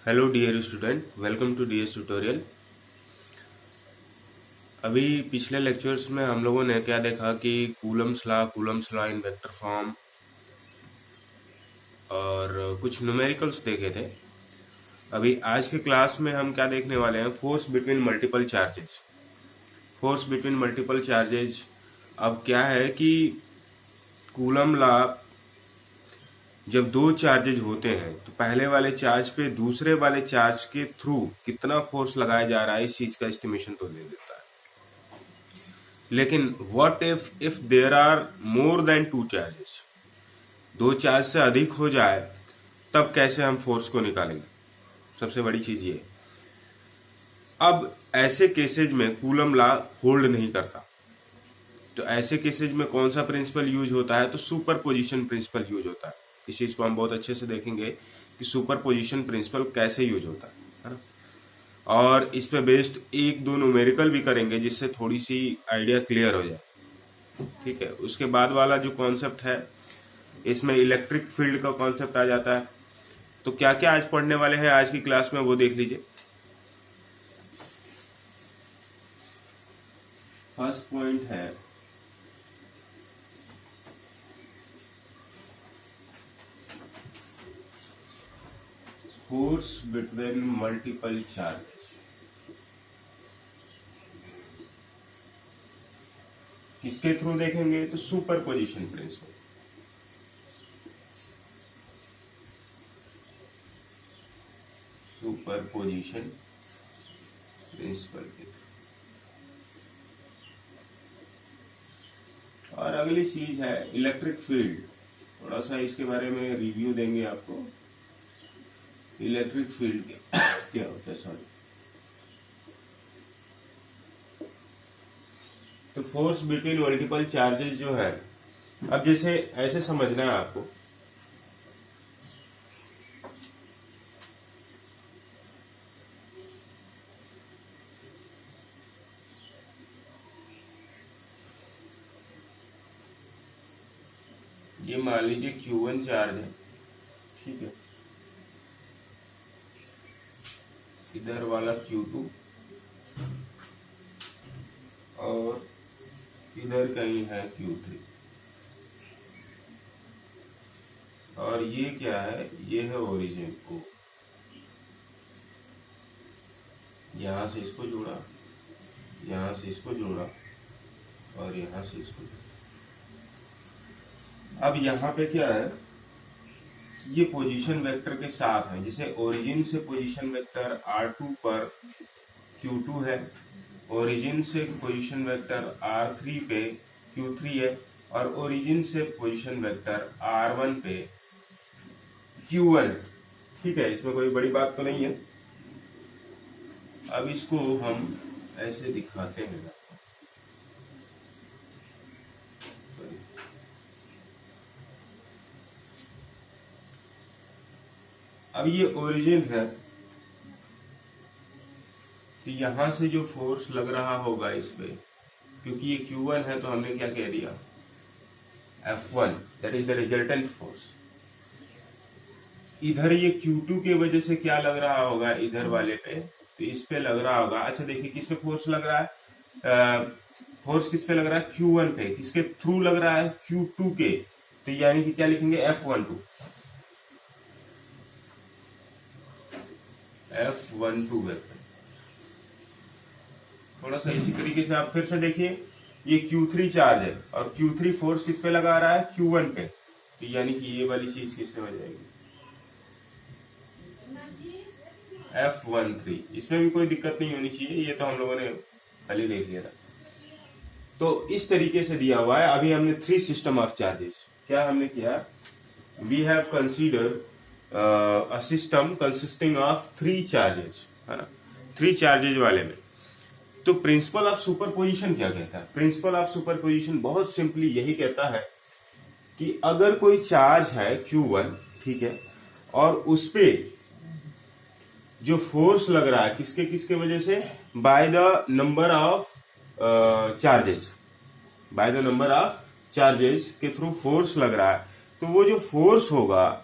Hello dear student, welcome to DS tutorial. अभी पिछले lectures में हम लोगों ने क्या देखा कि Coulomb's law in vector form और कुछ न्यूमेरिकल्स देखे थे। अभी आज के क्लास में हम क्या देखने वाले हैं, force between multiple charges. Force between multiple charges अब क्या है कि कूलम लॉ, जब दो चार्जेज होते हैं तो पहले वाले चार्ज पे दूसरे वाले चार्ज के थ्रू कितना फोर्स लगाया जा रहा है इस चीज का एस्टिमेशन तो दे देता है। लेकिन what if there are more than two charges, दो चार्ज से अधिक हो जाए तब कैसे हम फोर्स को निकालेंगे। सबसे बड़ी चीज ये, अब ऐसे केसेज में कूलम लॉ होल्ड नहीं करता। तो ऐसे केसेज में कौन सा प्रिंसिपल यूज होता है, तो सुपर पोजिशन प्रिंसिपल यूज होता है। इस चीज को हम बहुत अच्छे से देखेंगे कि सुपर पोजिशन प्रिंसिपल कैसे यूज होता है ना। और इस पे बेस्ड एक दो न्यूमेरिकल भी करेंगे जिससे थोड़ी सी आइडिया क्लियर हो जाए। ठीक है, उसके बाद वाला जो कॉन्सेप्ट है इसमें इलेक्ट्रिक फील्ड का कॉन्सेप्ट आ जाता है। तो क्या क्या आज पढ़ने वाले हैं आज की क्लास में वो देख लीजिए। फर्स्ट पॉइंट है फोर्स बिटवीन मल्टीपल चार्जेस। किसके थ्रू देखेंगे, तो super position principle. Super position principle के थ्रू। और अगली चीज है इलेक्ट्रिक फील्ड। थोड़ा सा इसके बारे में रिव्यू देंगे आपको। इलेक्ट्रिक फील्ड क्या होता है, सॉरी। तो फोर्स बिटवीन मल्टीपल चार्जेस जो है, अब जैसे ऐसे समझना है आपको, ये मान लीजिए Q1 चार्ज है, ठीक है। इधर वाला Q2 और इधर कहीं है Q3। और ये क्या है, ये है ओरिजिन को, यहां से इसको जोड़ा, यहां से इसको जोड़ा और यहां से इसको जोड़ा। अब यहाँ पे क्या है, ये पोजीशन वेक्टर के साथ है। जैसे ओरिजिन से पोजीशन वेक्टर R2 पर Q2 है, ओरिजिन से पोजीशन वेक्टर R3 पे Q3 है, और ओरिजिन से पोजीशन वेक्टर R1 पे Q1 है। ठीक है, इसमें कोई बड़ी बात तो नहीं है। अब इसको हम ऐसे दिखाते हैं। अब ये ओरिजिन है, तो यहां से जो फोर्स लग रहा होगा इस पे, क्योंकि ये Q1 है तो हमने क्या कह दिया, F1, that is the resultant force. इधर ये Q2 के वजह से क्या लग रहा होगा, इधर वाले पे, तो इस पे लग रहा होगा। अच्छा देखिए किस पे फोर्स लग रहा है, फोर्स किस पे लग रहा है, Q1 पे। किसके थ्रू लग रहा है, Q2 के। तो यानी कि क्या लिखेंगे, F12 वेक्टर। थोड़ा सा इसी तरीके से आप फिर से देखिए, ये Q3 चार्ज है और Q3 फोर्स किस पे लगा रहा है, Q1 पे। तो यानी कि ये वाली चीज किससे हो जाएगी, F13। इसमें भी कोई दिक्कत नहीं होनी चाहिए, ये तो हम लोगों ने पहले ही देख लिया था। तो इस तरीके से दिया हुआ है। अभी हमने थ्री सिस्टम ऑफ चार्जेस, क्या हमने किया, we have considered a system consisting of three charges, है ना, थ्री चार्जेज वाले में। तो प्रिंसिपल ऑफ सुपरपोजिशन क्या कहता है, प्रिंसिपल ऑफ सुपरपोजिशन बहुत सिंपली यही कहता है कि अगर कोई चार्ज है Q1, ठीक है, और उस पे जो फोर्स लग रहा है किसके किसके वजह से, by the number of charges, by the number of charges के थ्रू फोर्स लग रहा है, तो वो जो फोर्स होगा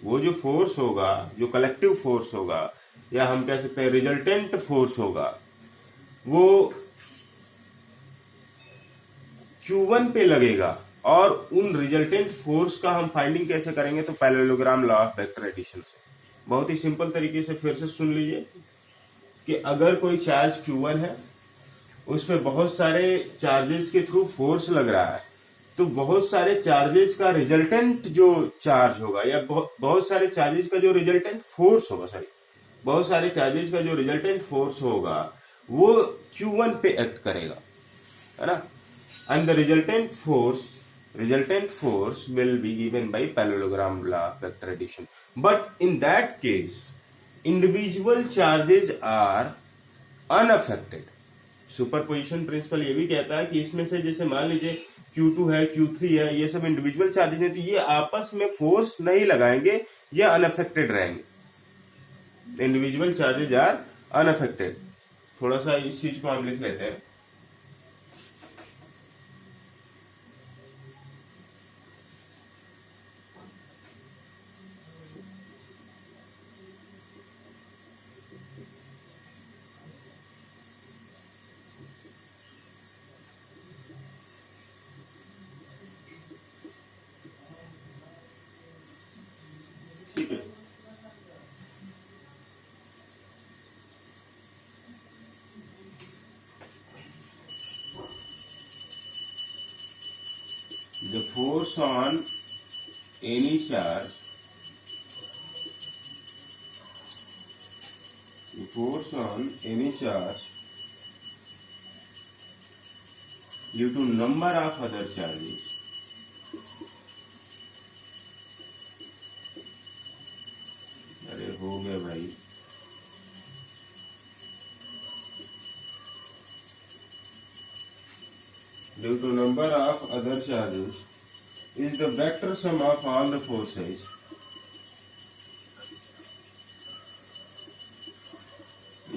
वो जो फोर्स होगा, जो कलेक्टिव फोर्स होगा, या हम कह सकते हैं रिजल्टेंट फोर्स होगा, वो Q1 पे लगेगा। और उन रिजल्टेंट फोर्स का हम फाइंडिंग कैसे करेंगे? तो parallelogram law of vector addition से। बहुत ही सिंपल तरीके से फिर से सुन लीजिए कि अगर कोई चार्ज Q1 है, उस पे बहुत सारे चार्जेस के थ्रू फोर्स लग रहा है, तो बहुत सारे चार्जेस का रिजल्टेंट जो चार्ज होगा, या बहुत सारे चार्जेस का जो रिजल्टेंट फोर्स होगा, सॉरी, बहुत सारे चार्जेस का जो रिजल्टेंट फोर्स होगा, वो Q1 पे एक्ट करेगा, है ना। And the resultant force will be given by parallelogram law of vector addition. But in that case, individual charges are unaffected. Superposition principle ये भी कहता है कि इसमें से जैसे मान लीजिए Q2 है, Q3 है, ये सब इंडिविजुअल चार्जेस हैं, तो ये आपस में फोर्स नहीं लगाएंगे, ये अनअफेक्टेड रहेंगे। Individual charges are unaffected. थोड़ा सा इस चीज को हम लिख लेते हैं। ठीक है, the force on any charge, the force on any charge due to number of other charges अरे हो गया भाई, due to number of other charges is the vector sum of all the forces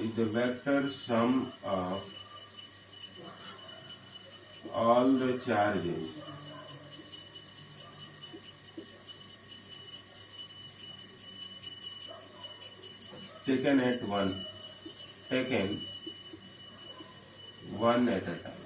is the vector sum of all the charges taken one at a time.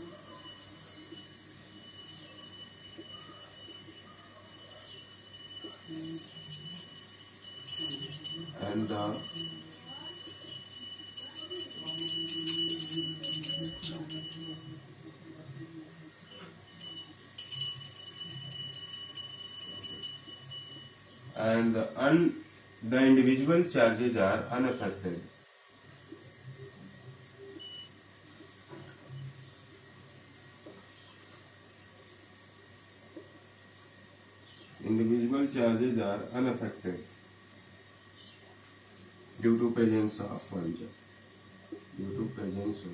And the individual charges are unaffected. Individual charges are unaffected due to presence of one charge, due to presence of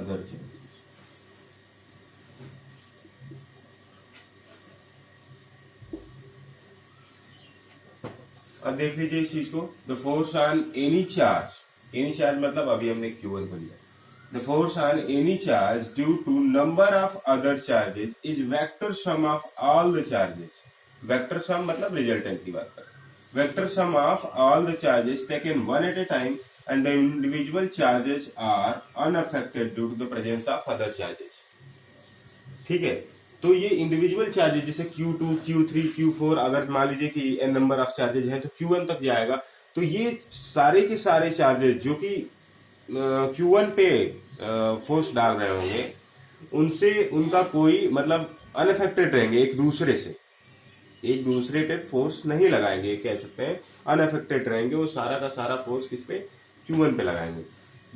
other charges. अब देख लीजिए इस चीज को। The force on any charge मतलब अभी हमने Q1 को लिया। The force on any charge due to number of other charges is vector sum of all the charges. Vector sum मतलब रिजल्टेंट की बात कर रहे हैं। Vector sum of all the charges taken one at a time and the individual charges are unaffected due to the presence of other charges. ठीक है, तो ये इंडिविजुअल चार्जेस जैसे Q2, Q3, Q4, अगर मान लीजिए कि n नंबर ऑफ चार्जेस हैं तो Q1 तक जाएगा। तो ये सारे के सारे चार्जेस जो कि Q1 पे फोर्स डाल रहे होंगे, उनसे उनका कोई मतलब अनअफेक्टेड रहेंगे, एक दूसरे पे फोर्स नहीं लगाएंगे, कह सकते हैं अनअफेक्टेड रहेंगे। वो सारा का सारा फोर्स किस पे? Q1 पे लगाएंगे।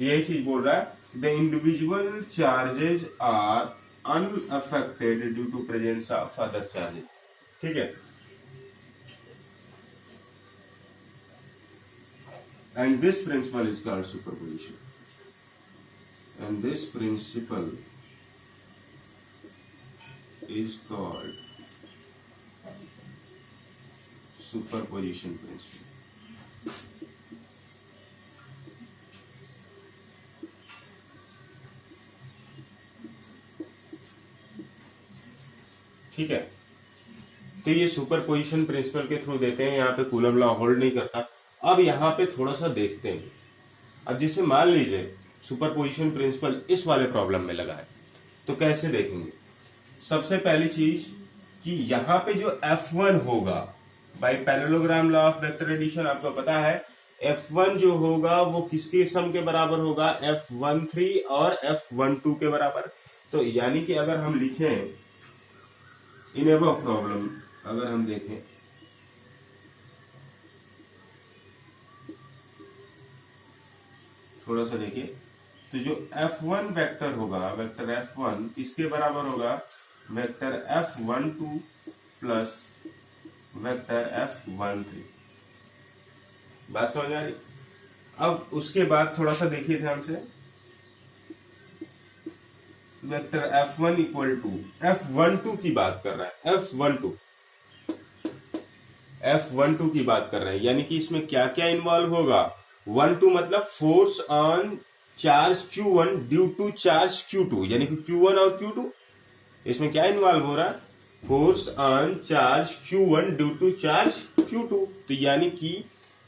यही चीज बोल रहा है, the individual charges are unaffected due to presence of other charges। ठीक है, and this principle is called superposition, and this principle is called superposition principle। ठीक है। तो ये सुपरपोजिशन प्रिंसिपल के थ्रू देते हैं, यहाँ पे कूलम लॉ होल्ड नहीं करता। अब यहाँ पे थोड़ा सा देखते हैं। अब जैसे मान लीजिए सुपरपोजिशन प्रिंसिपल इस वाले प्रॉब्लम में लगा है, तो कैसे देखेंगे। सबसे पहली चीज कि यहाँ पे जो F1 होगा by parallelogram law of vector addition, आपको पता है F1 जो होगा वो किसके सम के बराबर होगा, F13 और F12 के बराबर। तो यानी कि अगर हम लिखें इन एबव प्रॉब्लम, अगर हम देखें थोड़ा सा देखिए, तो जो F1 वेक्टर होगा, वेक्टर F1 इसके बराबर होगा vector F12 plus vector F13। बात समझ आ रही। अब उसके बाद थोड़ा सा देखिए ध्यान से, vector F1 equal to F12 की बात कर रहा है, F12 की बात कर रहे हैं, यानी कि इसमें क्या क्या इन्वॉल्व होगा। 12 मतलब force on charge Q1 due to charge Q2, यानी कि Q1 और Q2, इसमें क्या इन्वॉल्व हो रहा है, force on charge Q1 due to charge Q2। तो यानी कि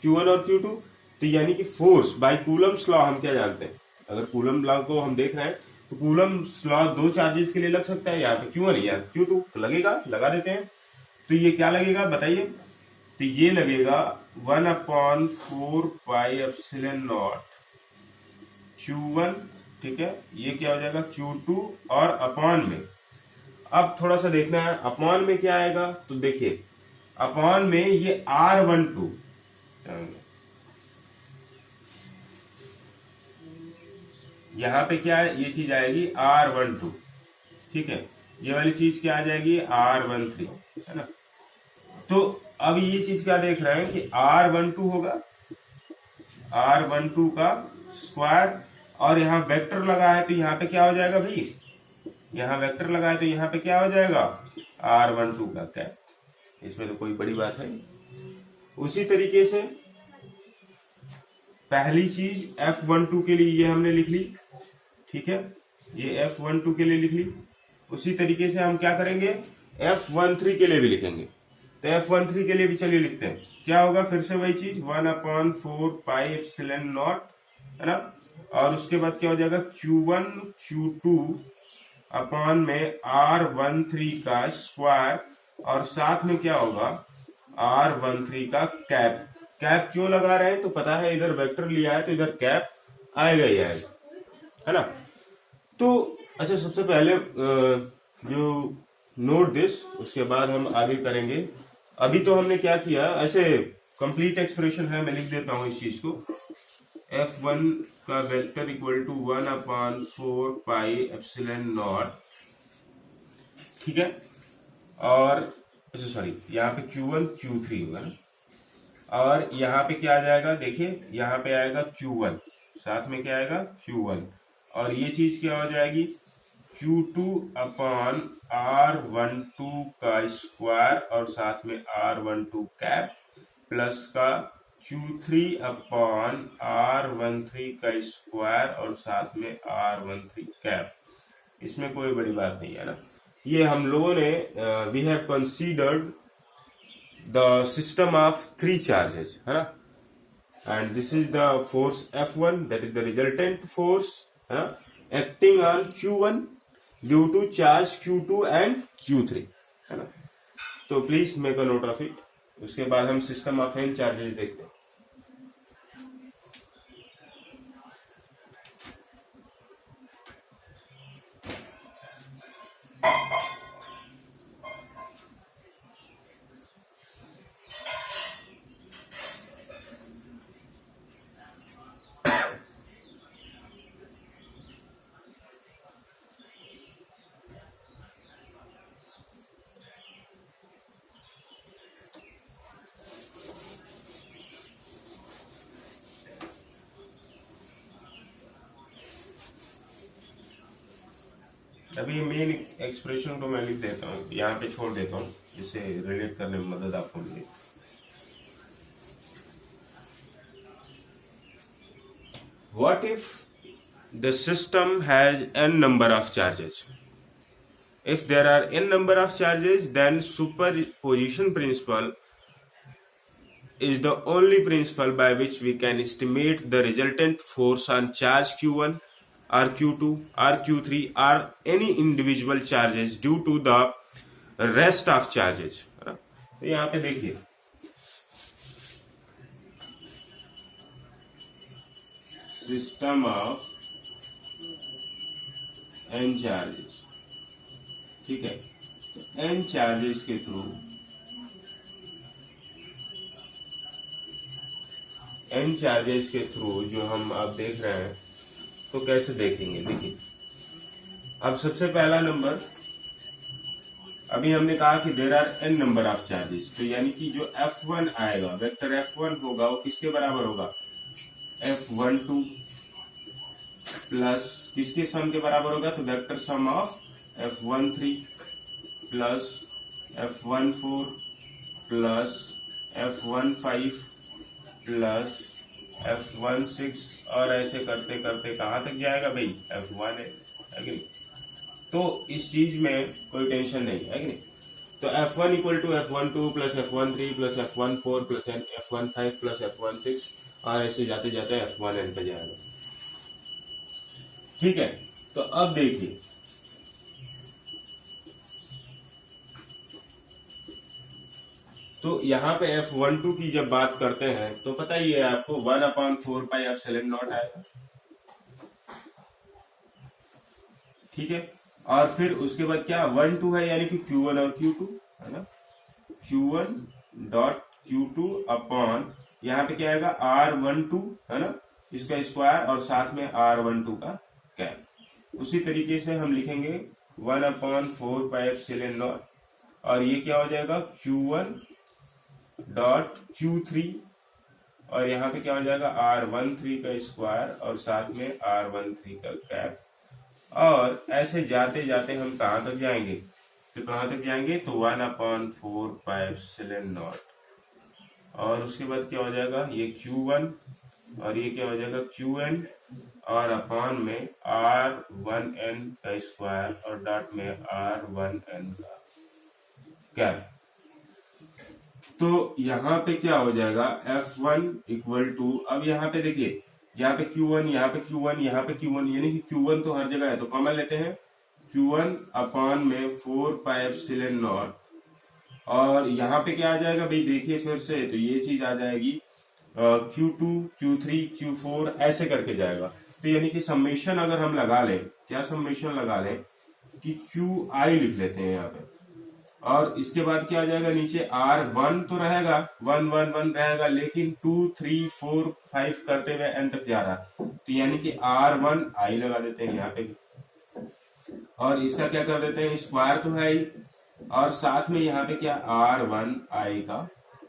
Q1 और Q2, तो यानी कि फोर्स बाय कूलम्स लॉ हम क्या जानते हैं, अगर कूलम लॉ को हम देख रहे हैं तो कूलम्स लॉ दो चार्जेस के लिए लग सकता है, यहाँ पे Q1 या Q2, तो लगेगा, लगा देते हैं। तो ये क्या लगेगा बताइए, तो ये लगेगा 1/4 पाई एप्सिलॉन नॉट Q1, ठीक है, ये क्या हो जाएगा Q2 और अपॉन में। अब थोड़ा सा देखना है अपॉन में क्या आएगा, तो देखिए अपॉन में ये R12, यहां पे क्या है, ये चीज आएगी R12, ठीक है, ये वाली चीज क्या आ जाएगी R13, है ना। तो अब ये चीज क्या देख रहे हैं कि R12 होगा, R12 का स्क्वायर, और यहाँ वेक्टर लगा है तो यहाँ पे क्या हो जाएगा भाई, यहाँ वेक्टर लगा है तो यहाँ पे क्या हो जाएगा R12 का कैप। इसमें तो कोई बड़ी बात है। उसी तरीके से पहली चीज F12 के लिए ये हमने लिख ली, ठीक है, ये F12 के लिए लिख ली। उसी तरीके से हम क्या करेंगे, F13 के लिए भी लिखेंगे। तो F13 के लिए भी चलिए लिखते हैं, क्या होगा, फिर से वही चीज 1/4 पाई एप्सिलॉन नॉट, है ना, और उसके बाद क्या हो जाएगा Q1 Q2 अपॉन में R13 का स्क्वायर, और साथ में क्या होगा R13 का कैप। कैप क्यों लगा रहे हैं, तो पता है इधर वेक्टर लिया है तो इधर कैप आएगा ही आएगा, है ना। तो अच्छा, सबसे पहले जो नोट दिस, उसके बाद हम आगे करेंगे। अभी तो हमने क्या किया, ऐसे कंप्लीट एक्सप्रेशन है, मैं लिख देता हूं इस चीज को। F1 का vector equal to 1/4 pi epsilon naught, ठीक है, और अच्छा सॉरी, यहाँ पे Q1 Q3 होगा ना, और यहाँ पे क्या आ जाएगा, देखिए यहाँ पे आएगा Q1, साथ में क्या आएगा Q1, और ये चीज क्या हो जाएगी Q2 अपॉन R12 का स्क्वायर, और साथ में R12 कैप, प्लस का Q3 अपॉन R13 का स्क्वायर, और साथ में R13 कैप। इसमें कोई बड़ी बात नहीं है ना। ये हम लोगों ने we have considered the system of 3 charges, है ना, and this is the force F1, that is the resultant force acting on Q1 due to charge Q2 and Q3, है ना। तो please make a note of it. उसके बाद हम system of n charges देखते हैं। अभी मेन एक्सप्रेशन को मैं लिख देता हूँ, यहाँ पे छोड़ देता हूँ, जिससे रिलेट करने में मदद आपको मिले। What if the system has n number of charges? If there are n number of charges, then superposition principle is the only principle by which we can estimate the resultant force on charge Q1 or Q2 or Q3 or any individual charges due to the rest of charges. तो यहाँ पे देखिए system of n charges, ठीक है। तो n charges के through जो हम अब देख रहे हैं, तो कैसे देखेंगे, देखिए अब सबसे पहला नंबर, अभी हमने कहा कि there are n number of charges, तो यानी कि जो F1 आएगा, वेक्टर F1 होगा, वो किसके बराबर होगा, F12 प्लस किसके सम के बराबर होगा, तो vector sum of F13 plus F14 plus F15 plus F16 और ऐसे करते करते कहाँ तक जाएगा भाई, F1 है कि नहीं। तो इस चीज में कोई टेंशन नहीं है कि नहीं। तो F1 equal to F12 plus F13 plus F14 plus F15 plus F16 और ऐसे जाते जाते F1n पे जाएगा, ठीक है। तो अब देखिए तो यहाँ पे F12 की जब बात करते हैं तो पता ही है आपको 1/4 पाई एप्सिलॉन नॉट आएगा, ठीक है। और फिर उसके बाद क्या 1 2 है, यानी कि Q1 और Q2 है ना, Q1 डॉट Q2 अपॉन यहाँ पे क्या आएगा R12 है ना, इसका स्क्वायर और साथ में R12 का कैप। उसी तरीके से हम लिखेंगे 1/4 पाई एप्सिलॉन नॉट और ये क्या हो जाएगा Q1 डॉट Q3 और यहाँ पे क्या हो जाएगा R13 का स्क्वायर और साथ में R13 का कैप। और ऐसे जाते जाते हम कहाँ तक जाएंगे, तो कहाँ तक जाएंगे, तो 1/4 पाई एप्सिलॉन नॉट और उसके बाद क्या हो जाएगा ये Q1 और ये क्या हो जाएगा Qn और अपॉन में R1n का स्क्वायर और डॉट में R1n का कैप। तो यहाँ पे क्या हो जाएगा F1 इक्वल टू, अब यहाँ पे देखिए यहाँ पे Q1 यहाँ पे Q1 यहाँ पे Q1 यानी कि Q1 तो हर जगह है, तो कॉमन लेते हैं Q1 अपॉन में 4 पाई एप्सिलॉन नॉट और यहाँ पे क्या आ जाएगा भाई, देखिए फिर से, तो ये चीज आ जाएगी Q2 Q3 Q4 ऐसे करके जाएगा। तो यानी कि समेशन अगर हम लगा लें, क्या समेशन लगा लें कि QI लिख लेते हैं यहाँ पे और इसके बाद क्या आ जाएगा नीचे R1 तो रहेगा 1 1 1 रहेगा, लेकिन 2 3 4 5 करते हुए n तक जा रहा है, तो यानी कि R1I लगा देते हैं यहाँ पे और इसका क्या कर देते हैं, स्क्वायर तो है ही और साथ में यहाँ पे क्या R1I का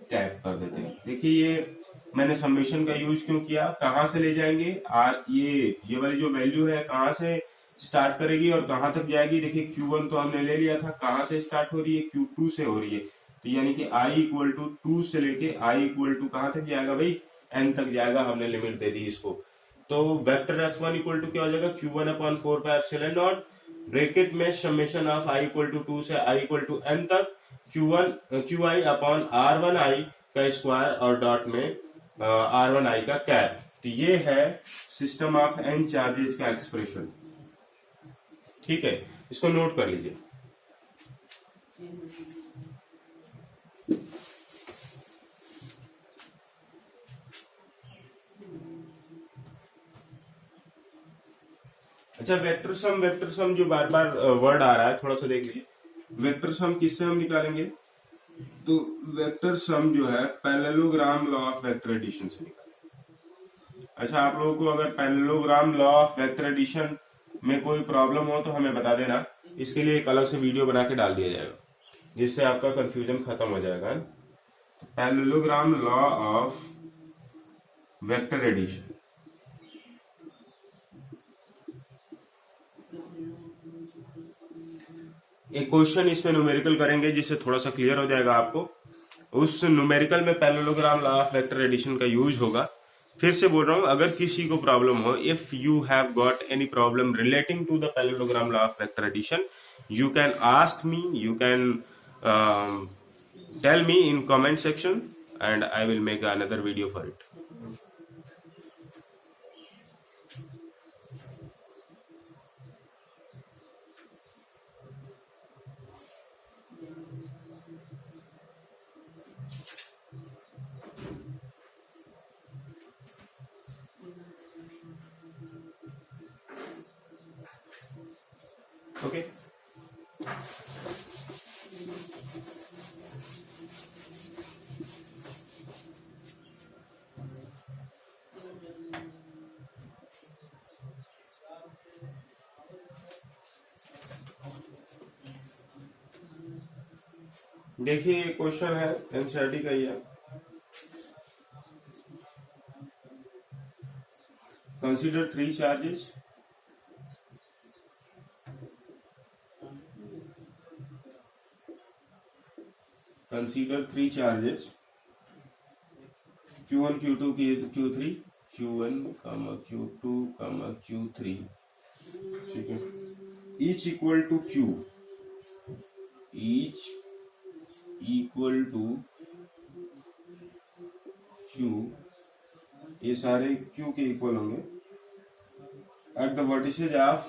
कैप कर देते हैं। देखिए ये मैंने समेशन का यूज क्यों किया, कहाँ से ले जाएंगे ये वाली जो वैल्यू है कहाँ से स्टार्ट करेगी और कहाँ तक जाएगी। देखिए Q1 तो हमने ले लिया था, कहाँ से स्टार्ट हो रही है, Q2 से हो रही है, तो यानी कि I इक्वल टू 2 से लेके I इक्वल टू कहाँ तक जाएगा भाई, n तक जाएगा, हमने लिमिट दे दी इसको। तो वेक्टर F1 इक्वल टू क्या हो जाएगा Q1/4 pi epsilon naught bracket में summation of I equal to 2 से I इक्वल टू n तक QI अपॉन R1I का स्क्वायर और डॉट में R1I का कैप। तो ये है सिस्टम ऑफ n चार्जेस का एक्सप्रेशन, ठीक है, इसको नोट कर लीजिए। अच्छा वेक्टर सम जो बार बार वर्ड आ रहा है थोड़ा सा देख लीजिए। वेक्टर सम किससे हम निकालेंगे, तो वेक्टर सम जो है parallelogram law of vector addition से निकालेंगे। अच्छा आप लोगों को अगर parallelogram law of vector addition में कोई प्रॉब्लम हो तो हमें बता देना, इसके लिए एक अलग से वीडियो बना के डाल दिया जाएगा जिससे आपका कंफ्यूजन खत्म हो जाएगा। तो parallelogram law of vector addition, एक क्वेश्चन इसमें न्यूमेरिकल करेंगे जिससे थोड़ा सा क्लियर हो जाएगा आपको। उस न्यूमेरिकल में parallelogram law of vector addition का यूज होगा। फिर से बोल रहा हूं, अगर किसी को प्रॉब्लम हो, if you have got any problem relating to the parallelogram law of vector addition, You can ask me, you can tell me in comment section, and I will make another video for it. Okay. देखिए ये question है NCERT का ही है। Consider 3 charges Q1 Q2 Q3 Q1 Q2 Q3, ठीक है, each equal to Q, each equal to Q, ये सारे Q के इक्वल होंगे at the vertices of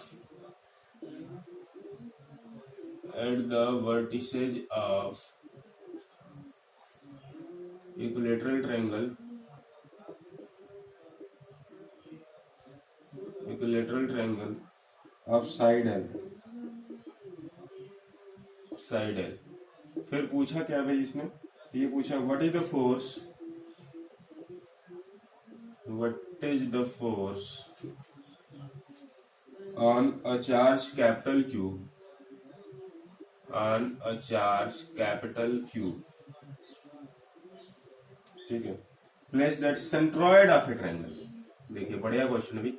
equilateral triangle of side L। फिर पूछा क्या भाई इसने, ये पूछा what is the force on a charge capital Q, ठीक है, placed at centroid of a triangle। देखिए बढ़िया क्वेश्चन भी,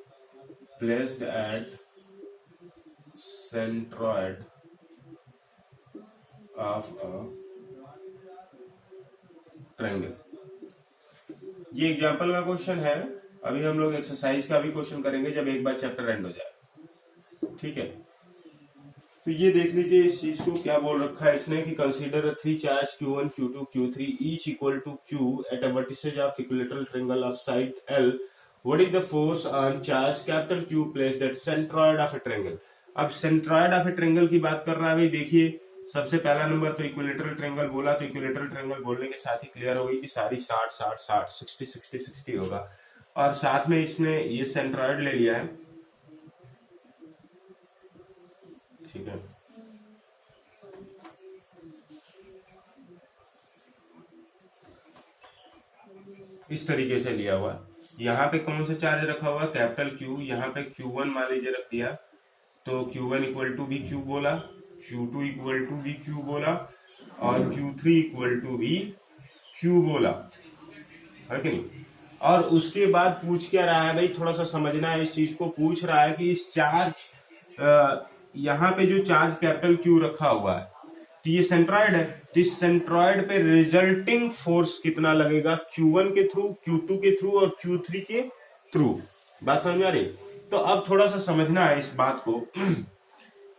placed at centroid of a triangle। ये एग्जाम्पल का क्वेश्चन है। अभी हम लोग एक्सरसाइज का भी क्वेश्चन करेंगे जब एक बार चैप्टर एंड हो जाए, ठीक है। तो ये देख लीजिए इस चीज को क्या बोल रखा है इसने कि consider 3 charge Q1 Q2 Q3 each equal to Q at a vertices of equilateral triangle of side L, what is the force on charge capital Q placed at centroid of a triangle। अब centroid of A triangle की बात कर रहा है भाई। देखिए सबसे पहला नंबर तो इक्विलेटरल ट्रायंगल बोला, तो इक्विलेटरल ट्रायंगल बोलने के साथ ही क्लियर हो गई कि सारी 60 60 60 60 60 60 होगा, और साथ में इसने ये सेंट्रॉयड ले लिया है, ठीक है। इस तरीके से लिया हुआ, यहाँ पे कौन सा चार्ज रखा हुआ, कैपिटल Q, यहाँ पे Q1 मान लीजिए रख दिया, तो Q1 इक्वल टू भी Q बोला, Q2 इक्वल टू भी Q बोला, और Q3 इक्वल टू भी Q बोला, है कि नहीं। और उसके बाद पूछ क्या रहा है भाई, थोड़ा सा समझना है इस चीज को। पूछ रहा है कि इस चार्ज यहाँ पे जो चार्ज कैपिटल Q रखा हुआ है, तो ये सेंट्रॉयड है, तो इस सेंट्रॉयड पे रिजल्टिंग फोर्स कितना लगेगा, Q1 के थ्रू, Q2 के थ्रू और Q3 के थ्रू। बात समझ आ रही। तो अब थोड़ा सा समझना है इस बात को।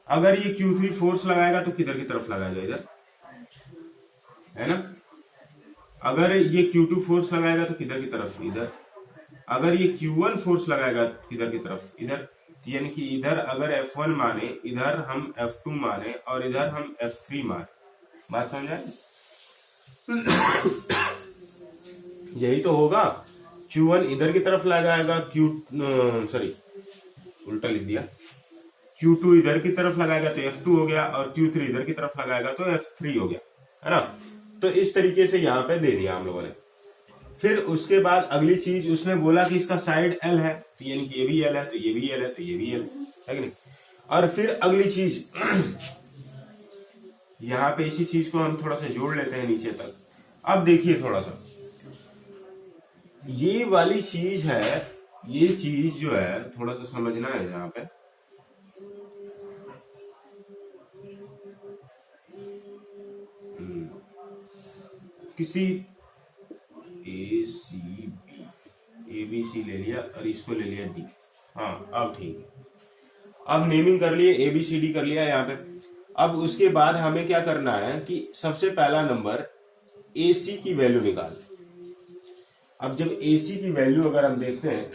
अगर ये Q3 फोर्स लगाएगा तो किधर की तरफ लगाएगा, इधर, है ना। अगर ये Q2 फोर्स लगाएगा तो किधर की तरफ, इधर। अगर ये Q1 फोर्स लगाएगा किधर की तरफ, इधर। यानी कि इधर अगर F1 माने, इधर हम F2 माने, और इधर हम F3 माने। बात समझ आए। यही तो होगा। Q1 इधर की तरफ लगाएगा, उल्टा लिख दिया, Q2 इधर की तरफ लगाएगा तो F2 हो गया, और Q3 इधर की तरफ लगाएगा तो F3 हो गया, है ना। तो इस तरीके से यहाँ पे दे दिया हम लोगों ने। फिर उसके बाद अगली चीज उसने बोला कि इसका साइड L है, तो यानी कि ये भी L है, तो ये भी L है, तो ये भी L है कि नहीं। और फिर अगली चीज यहाँ पे इसी चीज को हम थोड़ा सा जोड़ लेते हैं नीचे तक। अब देखिए थोड़ा सा, ये वाली चीज है, ये चीज जो है थोड़ा सा समझना है यहाँ पे। किसी ए बी सी ले लिया और इसको ले लिया D। हाँ अब ठीक है, अब नेमिंग कर लिए, ABCD कर लिया यहाँ पे। अब उसके बाद हमें क्या करना है कि सबसे पहला नंबर AC की वैल्यू निकाल। अब जब AC की वैल्यू अगर हम देखते हैं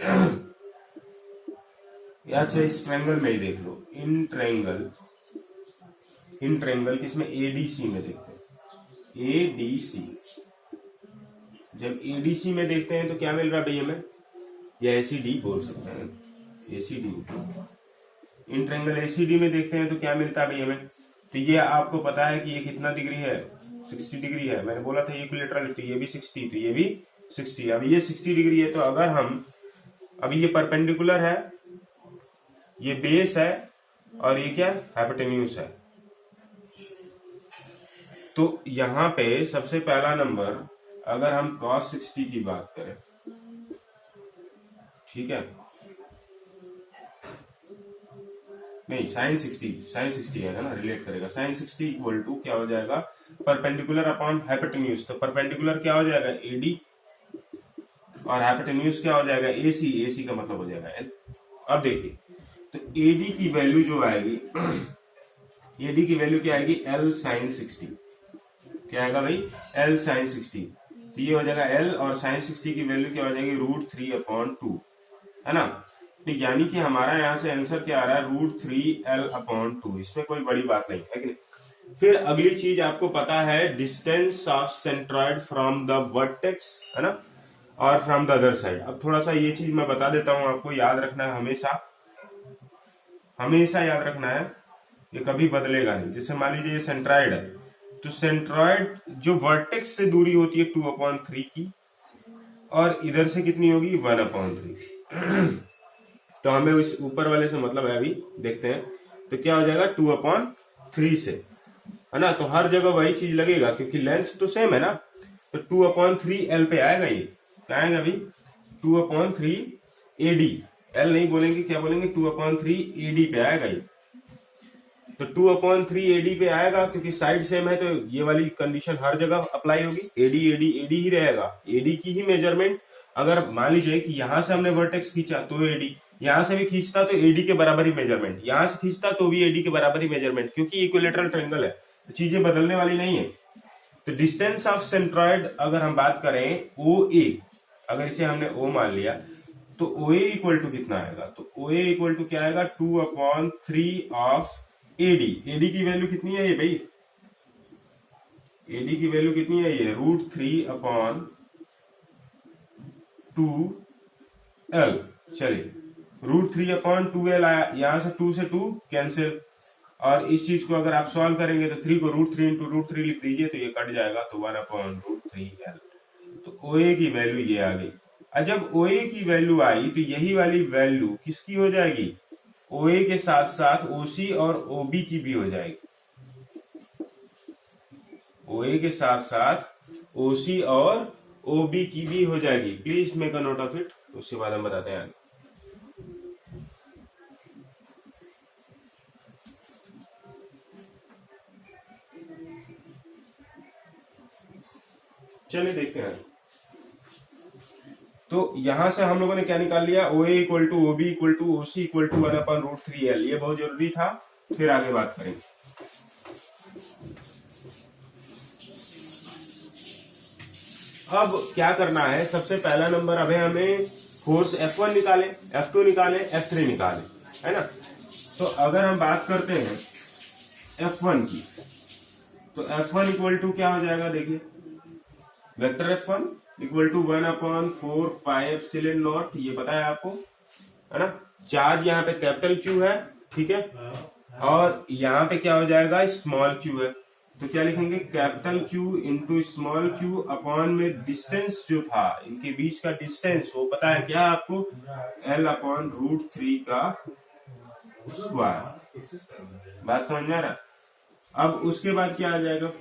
या अच्छा इस ट्रायंगल में ही देख लो, इन ट्रायंगल किसमें, ADC में देखते हैं, ADC। जब ADC में देखते हैं तो क्या मिल रहा है भाई हमें, या ACD बोल सकते हैं, ACD। इन ट्रायंगल ACD में देखते हैं तो क्या मिलता है भाई हमें, तो ये आपको पता है कि ये कितना डिग्री है, 60 डिग्री है। मैंने बोला था ये इक्विलैटरल, तो ये भी 60, तो ये भी 60। अब ये 60 डिग्री है, तो अगर हम, अभी ये परपेंडिकुलर है, ये बेस है, और ये क्या हाइपोटेन्यूज है। तो यहां पे सबसे पहला नंबर, अगर हम cos 60 की बात करें, ठीक है, नहीं sin 60 है ना, रिलेट करेगा। sin 60 इक्वल टू क्या हो जाएगा, परपेंडिकुलर अपॉन हाइपोटेन्यूज। तो परपेंडिकुलर क्या हो जाएगा, AD, और हाइपोटेन्यूज क्या हो जाएगा, AC का मतलब हो जाएगा L। अब देखिए, तो AD की वैल्यू जो आएगी, AD की वैल्यू क्या आएगी, L sin 60। क्या आएगा भाई, L sin 60। तो ये हो जाएगा L, और sin 60 की वैल्यू क्या हो जाएगी, √3/2, है ना। तो यानी कि हमारा यहाँ से आंसर क्या आ रहा है, √3L/2। इसमें कोई बड़ी बात नहीं है कि नहीं। फिर अगली चीज आपको पता है, distance of centroid from the vertex, है ना, और फ्रॉम द अदर साइड। अब थोड़ा सा ये चीज मैं बता देता हूं, आपको याद रखना है, हमेशा याद रखना है, ये कभी बदलेगा नहीं। जैसे मान लीजिए ये सेंट्रॉइड है, तो सेंट्रॉइड जो वर्टेक्स से दूरी होती है 2/3 की, और इधर से कितनी होगी, 1/3। तो हमें उस ऊपर वाले से मतलब है, अभी देखते हैं। तो क्या हो जाएगा, 2/3 से, है ना। तो हर जगह वही चीज लगेगा, क्योंकि लेंथ तो सेम है ना। तो 2/3L पे आएगा, ये क्या आएगा अभी, 2/3 AD। L नहीं बोलेंगे, क्या बोलेंगे, 2/3 AD पे आएगा ये। तो 2/3 AD पे आएगा, क्योंकि साइड सेम है, तो ये वाली कंडीशन हर जगह अप्लाई होगी, AD ही रहेगा। AD की ही मेजरमेंट, अगर मान लीजिए कि यहां से हमने वर्टेक्स खींचा तो AD, यहां से भी खींचता तो AD के बराबर ही मेजरमेंट, यहां से खींचता तो भी AD के बराबर ही मेजरमेंट, क्योंकि इक्विलैटरल ट्रायंगल है, तो चीजें बदलने वाली नहीं है। तो डिस्टेंस ऑफ सेंट्रॉइड अगर हम बात करें OA, अगर इसे हमने O मान लिया, तो OA इक्वल टू कितना आएगा, तो OA इक्वल टू क्या आएगा, 2/3 ऑफ AD। AD की वैल्यू कितनी है ये भाई, AD की वैल्यू कितनी है ये, √3/2L। चलिए, √3/2L आया, यहां से 2 से 2 कैंसिल, और इस चीज को अगर आप सॉल्व करेंगे तो 3 को √3 × √3 लिख दीजिए, तो ये कट जाएगा, तो 1/√3L। तो OA की वैल्यू ये आ गई। और जब OA की वैल्यू आई, तो यही वाली वैल्यू किसकी हो जाएगी, OA के साथ साथ OC और OB की भी हो जाएगी। OA के साथ साथ OC और OB की भी हो जाएगी। Please make a note of it, उसके बाद हम बताते हैं आगे। चलिए देखते हैं। तो यहां से हम लोगों ने क्या निकाल लिया, OA equal to OB equal to OC equal to 1/√3L। ये बहुत जरूरी था, फिर आगे बात करेंगे। अब क्या करना है, सबसे पहला नंबर, अब हमें फोर्स F1 निकाले, F2 निकाले, F3 निकाले, है ना। तो अगर हम बात करते हैं F1 की, तो F1 इक्वल टू क्या हो जाएगा, देखिए, vector F1 equal to 1/4 pi epsilon naught, ये पता है आपको, है ना। चार्ज यहाँ पे कैपिटल Q है, ठीक है, और यहाँ पे क्या हो जाएगा, स्मॉल q है। तो क्या लिखेंगे, capital Q into small q upon में डिस्टेंस जो था इनके बीच का डिस्टेंस, वो पता है क्या आपको, L/√3 का स्क्वायर। बात समझ में आ रहा। अब उसके बाद क्या आ जाएगा,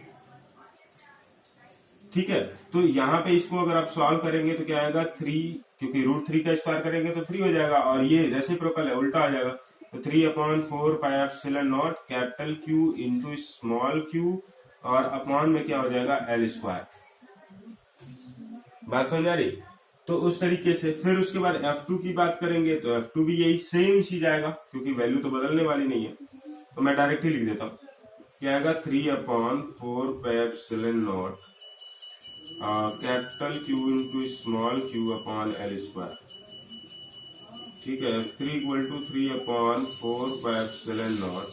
ठीक है। तो यहाँ पे इसको अगर आप सॉल्व करेंगे तो क्या आएगा, 3, क्योंकि √3 का स्क्वायर करेंगे तो 3 हो जाएगा, और ये रेसिप्रोकल है, उल्टा आ जाएगा। तो 3/4 pi epsilon naught capital Q into small q, और अपॉन में क्या हो जाएगा, L²। बात समझ आ रही। तो उस तरीके से फिर उसके बाद F2 की बात करेंगे, तो F2 भी यही सेम चीज आएगा, क्योंकि वैल्यू तो बदलने वाली नहीं है। तो मैं डायरेक्ट ही लिख देता हूं, क्या आएगा 3/4 pi epsilon naught capital Q into small Q upon L square. ठीक है, F3 = 3/4 pi epsilon naught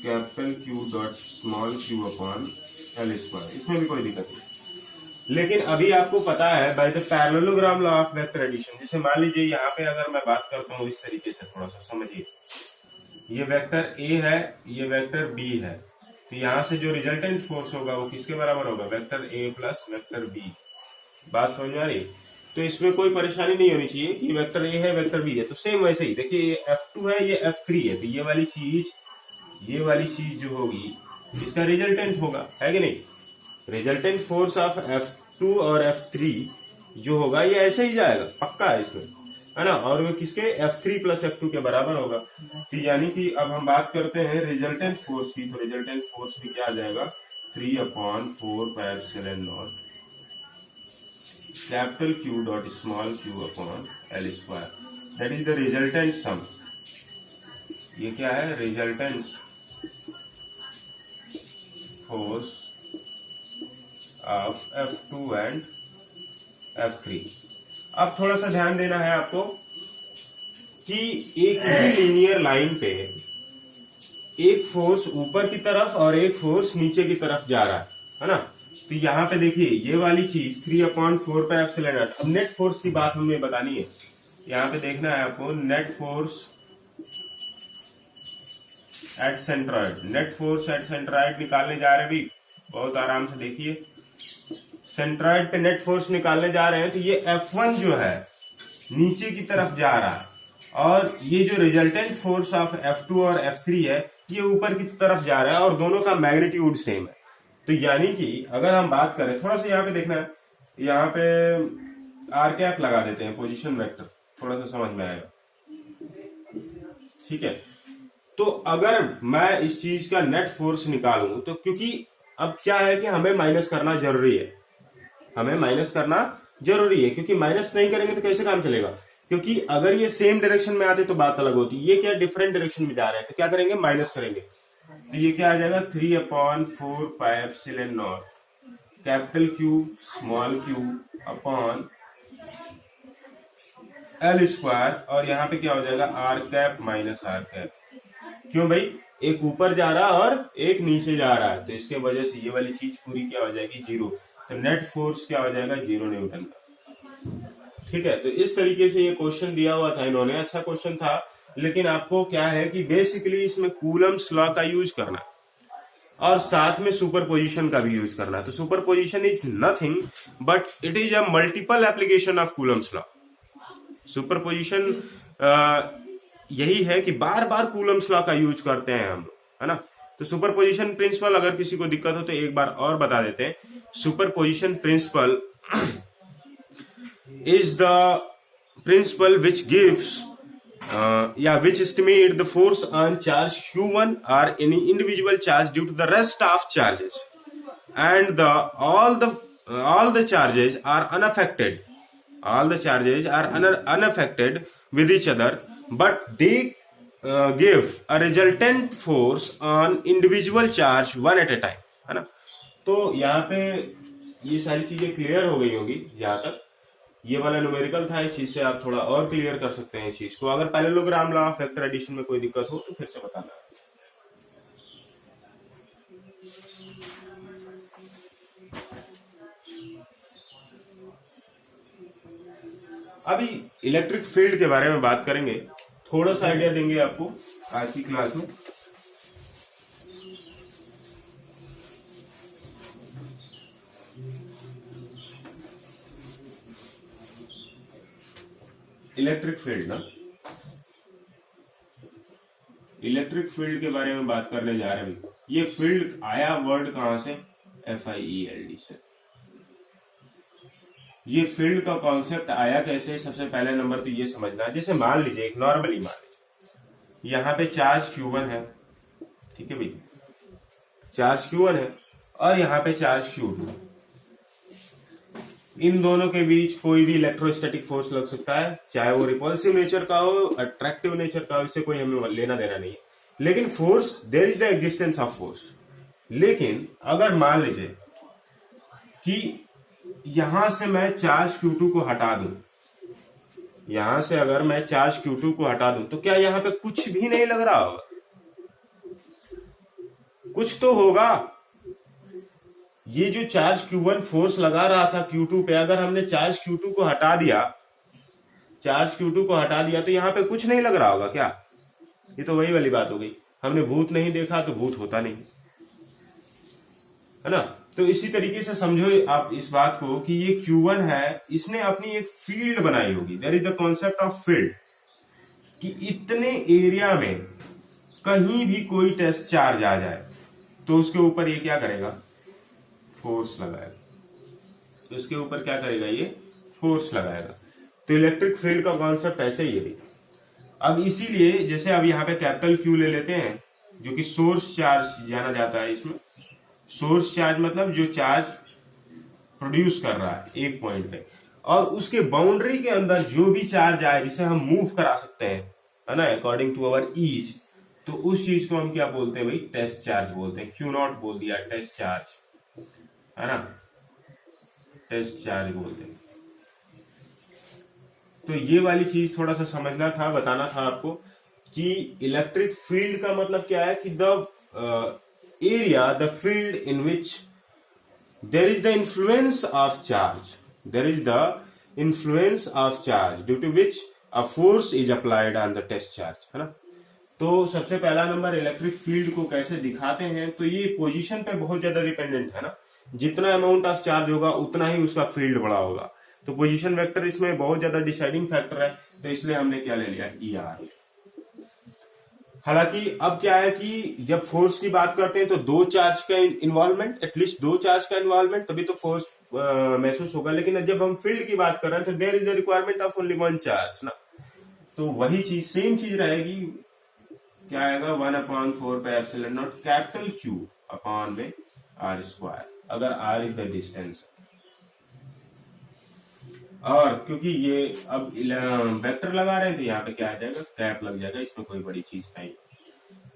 capital Q dot small Q upon L square. इसमें भी कोई दिक्कत नहीं। लेकिन अभी आपको पता है by the parallelogram law of vector addition, जैसे मान लीजिए यहाँ पे अगर मैं बात करता हूँ इस तरीके से, थोड़ा सा समझिए, ये वेक्टर ए है, ये वेक्टर बी है, तो यहाँ से जो रिजल्टेंट फोर्स होगा वो किसके बराबर होगा, vector A plus vector B. बात समझ में आ रही? तो इसमें कोई परेशानी नहीं होनी चाहिए कि वेक्टर ए है वेक्टर बी है। तो सेम वैसे ही देखिए, ये F2 है, ये F3 है, तो ये वाली चीज जो होगी इसका रिजल्टेंट होगा, है कि नहीं। रिजल्टेंट फोर्स ऑफ F2 और F3 जो होगा ये ऐसे ही जाएगा, पक्का है इसमें, है ना। और वो किसके, F3 प्लस F2 के बराबर होगा। तो यानी कि अब हम बात करते हैं रिजल्टेंट फोर्स की, तो रिजल्टेंट फोर्स भी क्या आ जाएगा, 3/4 pi epsilon naught capital Q dot small Q upon L square, that is the resultant sum. ये क्या है, resultant force of F2 and F3। अब थोड़ा सा ध्यान देना है आपको कि एक ही लीनियर लाइन पे एक फोर्स ऊपर की तरफ और एक फोर्स नीचे की तरफ जा रहा है ना। तो यहाँ पे देखिए ये वाली चीज 3/4 पाई एप्सिलॉन नॉट। अब नेट फोर्स की बात हमें बतानी है, यहाँ पे देखना है आपको net force at centroid. Net force at centroid निकालने जा रहे हैं भी, बहुत आराम से देखिए, सेंट्रॉइड पे नेट फोर्स निकालने जा रहे हैं। तो ये F1 जो है नीचे की तरफ जा रहा है, और ये जो रिजल्टेंट फोर्स ऑफ F2 और F3 है ये ऊपर की तरफ जा रहा है, और दोनों का मैग्नीट्यूड सेम है। तो यानी कि अगर हम बात करें, थोड़ा सा यहाँ पे देखना है, यहाँ पे आर कैप लगा देते हैं, पोजीशन वेक्टर, थोड़ा सा समझ में आएगा। ठीक है, तो अगर मैं इस चीज का नेट फोर्स निकालूं, तो क्योंकि अब क्या है कि हमें माइनस करना जरूरी है, क्योंकि माइनस नहीं करेंगे तो कैसे काम चलेगा। क्योंकि अगर ये सेम डायरेक्शन में आते तो बात अलग होती, ये क्या डिफरेंट डायरेक्शन में जा रहे हैं, तो क्या करेंगे, माइनस करेंगे। तो ये क्या आ जाएगा, 3/4 pi epsilon naught capital Q small Q upon L square, और यहाँ पे क्या हो जाएगा, R cap minus R cap. क्यों भाई, एक ऊपर जा रहा और एक नीचे जा रहा है, तो इसके वजह से ये वाली चीज पूरी क्या हो जाएगी, 0। तो नेट फोर्स क्या हो जाएगा, 0 न्यूटन का। ठीक है, तो इस तरीके से ये क्वेश्चन दिया हुआ था इन्होंने, अच्छा क्वेश्चन था। लेकिन आपको क्या है कि बेसिकली इसमें कूलम्स लॉ का यूज करना है, और साथ में सुपरपोजिशन का भी यूज करना है। तो superposition is nothing but it is a multiple application of Coulomb's law. Superposition यही है कि बार बार कूलम्स लॉ का यूज करते हैं हम लोग, है ना। तो सुपरपोजिशन प्रिंसिपल, अगर किसी को दिक्कत हो तो एक बार और बता देते हैं। Superposition principle is the principle which gives which estimate the force on charge q1 or any individual charge due to the rest of charges, and all the charges are unaffected. All the charges are unaffected with each other, but they give a resultant force on individual charge one at a time, है ना। तो यहाँ पे ये सारी चीजें clear हो गई होगी। जहां तक ये वाला न्यूमेरिकल था, इस चीज से आप थोड़ा और क्लियर कर सकते हैं इस चीज को। अगर parallelogram law of vector addition में कोई दिक्कत हो तो फिर से बताना। अभी इलेक्ट्रिक फील्ड के बारे में बात करेंगे, थोड़ा सा आइडिया देंगे आपको आज की क्लास में। इलेक्ट्रिक फील्ड ना, इलेक्ट्रिक फील्ड के बारे में बात करने जा रहे हैं। ये फील्ड आया वर्ड कहां से, FIELD से। ये फील्ड का कॉन्सेप्ट आया कैसे, सबसे पहले नंबर तो ये समझना। जैसे मान लीजिए, एक नॉर्मली मान लीजिए यहाँ पे चार्ज Q1 है, ठीक है भाई, चार्ज Q1 है, और यहाँ पे चार्ज Q2। इन दोनों के बीच कोई भी इलेक्ट्रोस्टैटिक फोर्स लग सकता है, चाहे वो रिपल्सिव नेचर का हो, अट्रैक्टिव नेचर का हो, इससे कोई हमें लेना देना नहीं है। लेकिन force, there is the existence of force. लेकिन अगर मान लीजिए कि यहां से मैं चार्ज Q2 को हटा दूं, यहां से अगर मैं चार्ज Q2 को हटा दूं तो क्या यहां पे कुछ भी नहीं लग रहा होगा? कुछ तो होगा। ये जो चार्ज Q1 फोर्स लगा रहा था Q2 पे, अगर हमने चार्ज Q2 को हटा दिया, चार्ज Q2 को हटा दिया तो यहाँ पे कुछ नहीं लग रहा होगा क्या? ये तो वही वाली बात हो गई, हमने भूत नहीं देखा तो भूत होता नहीं, है ना। तो इसी तरीके से समझो आप इस बात को कि ये Q1 है, इसने अपनी एक फील्ड बनाई होगी। There is the concept of field, कि इतने एरिया में कहीं भी कोई टेस्ट चार्ज आ जाए तो उसके ऊपर ये क्या करेगा? फोर्स लगाएगा। तो इसके ऊपर क्या करेगा? ये फोर्स लगाएगा। तो इलेक्ट्रिक फील्ड का कॉन्सेप्ट ऐसे ही है। अब इसीलिए जैसे अब यहाँ पे कैपिटल Q ले लेते हैं, जो कि सोर्स चार्ज जाना जाता है। इसमें सोर्स चार्ज मतलब जो चार्ज प्रोड्यूस कर रहा है एक पॉइंट पे, और उसके बाउंड्री के अंदर जो भी चार्ज आए जिसे हम मूव करा सकते हैं, है ना, अकॉर्डिंग टू अवर ईज, तो उस चीज को हम क्या बोलते हैं भाई? टेस्ट चार्ज बोलते हैं। Q0 बोल दिया, टेस्ट चार्ज, है ना, टेस्ट चार्ज बोलते हैं। तो ये वाली चीज थोड़ा सा समझना था, बताना था आपको कि इलेक्ट्रिक फील्ड का मतलब क्या है कि the area, the field in which there is the influence of charge, there is the influence of charge due to which a force is applied on the test charge, है ना। तो सबसे पहला नंबर इलेक्ट्रिक फील्ड को कैसे दिखाते हैं, तो ये पोजीशन पे बहुत ज्यादा डिपेंडेंट है ना। जितना अमाउंट ऑफ चार्ज होगा उतना ही उसका फील्ड बड़ा होगा। तो पोजीशन वेक्टर इसमें बहुत ज्यादा डिसाइडिंग फैक्टर है, तो इसलिए हमने क्या ले लिया? ER। हालांकि अब क्या है कि जब फोर्स की बात करते हैं तो दो चार्ज का इन्वॉल्वमेंट, एटलीस्ट दो चार्ज का इन्वॉल्वमेंट, तभी तो फोर्स महसूस होगा। लेकिन जब हम फील्ड की बात कर रहे हैं तो there is the requirement of only one charge ना। तो वही चीज, सेम चीज रहेगी। क्या आएगा? 1/4 पे epsilon naught capital Q upon में R², अगर R इज द डिस्टेंस। और क्योंकि ये अब वेक्टर लगा रहे हैं तो यहाँ पे क्या आ जाएगा? कैप लग जाएगा, इसमें कोई बड़ी चीज नहीं।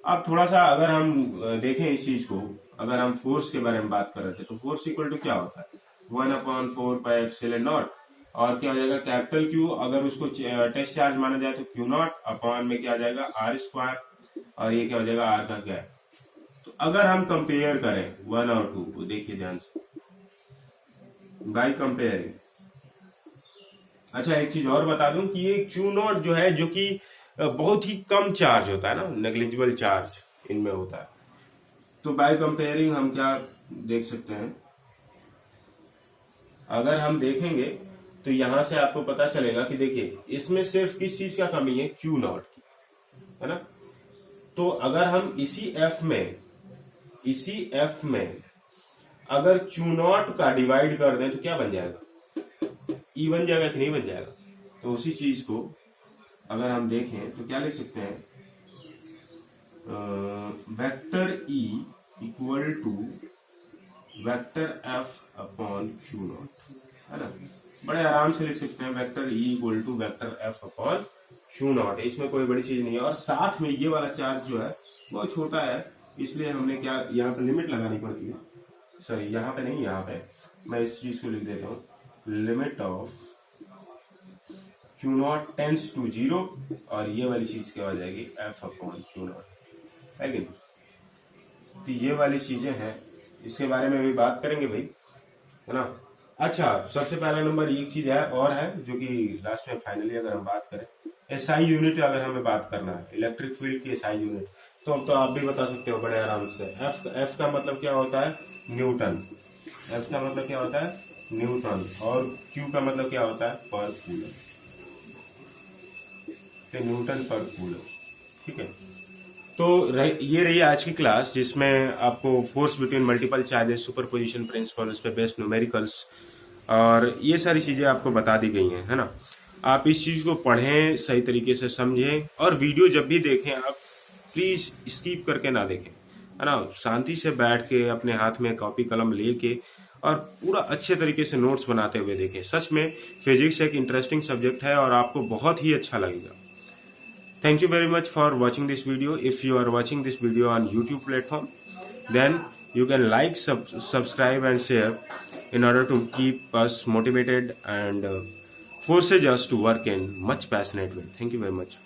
अब थोड़ा सा अगर हम देखें इस चीज को, अगर हम फोर्स के बारे में बात कर रहे थे तो फोर्स इक्वल टू क्या होता है? 1/4 पाई एप्सिलॉन नॉट, और क्या हो जाएगा? कैपिटल Q, अगर उसको टेस्ट चार्ज माना जाए तो Q0 अपॉन में क्या आ जाएगा? R², और ये क्या हो जाएगा? R का क्या है? तो अगर हम कंपेयर करें 1 और 2 को, देखिए ध्यान से, बाय कंपेयरिंग। अच्छा, एक चीज और बता दूं कि ये Q0 जो है, जो कि बहुत ही कम चार्ज होता है ना, नेग्लिजिबल चार्ज इनमें होता है। तो बाय कंपेयरिंग हम क्या देख सकते हैं? अगर हम देखेंगे तो यहां से आपको पता चलेगा कि देखिए इसमें सिर्फ किस चीज का कमी है? Q0 की, है ना। तो अगर हम इसी F में अगर Q0 का डिवाइड कर दें तो क्या बन जाएगा? E बन जाएगा कि नहीं बन जाएगा? तो उसी चीज को अगर हम देखें तो क्या लिख सकते हैं? Vector E equal to vector F upon Q0, है ना। बड़े आराम से लिख सकते हैं, vector E equal to vector F upon Q0। इसमें कोई बड़ी चीज नहीं है। और साथ में ये वाला चार्ज जो है बहुत छोटा है, इसलिए हमने क्या यहाँ पे लिमिट लगानी पड़ती है। सॉरी, यहाँ पे नहीं, यहाँ पे मैं इस चीज को लिख देता हूँ, limit of Q0 tends to 0, और ये वाली चीज क्या हो जाएगी? F अपॉन Q0, है कि नहीं। तो ये वाली चीजें हैं, इसके बारे में भी बात करेंगे भाई, है ना। अच्छा, सबसे पहला नंबर एक चीज है और है जो कि लास्ट में फाइनली अगर हम बात करें SI यूनिट, अगर हमें बात करना है इलेक्ट्रिक फील्ड की SI यूनिट, तो अब तो आप भी बता सकते हो बड़े आराम से। F का मतलब क्या होता है? न्यूटन। F का मतलब क्या होता है? न्यूटन। और Q का मतलब क्या होता है? पर कूलम। तो न्यूटन पर कूलम, ठीक है। तो ये रही आज की क्लास, जिसमें आपको force between multiple charges, superposition principle, उस पर बेस्ड न्यूमेरिकल्स और ये सारी चीजें आपको बता दी गई हैं, है ना। आप इस चीज को पढ़ें, सही तरीके से समझें, और वीडियो जब भी देखें आप प्लीज स्किप करके ना देखें, है ना। शांति से बैठ के अपने हाथ में कॉपी कलम लेके और पूरा अच्छे तरीके से नोट्स बनाते हुए देखें। सच में फिजिक्स एक इंटरेस्टिंग सब्जेक्ट है और आपको बहुत ही अच्छा लगेगा। Thank you very much for watching this video. If you are watching this video on YouTube platform, then you can like, subscribe and share in order to keep us motivated and forces us to work in much passionate way. Thank you very much.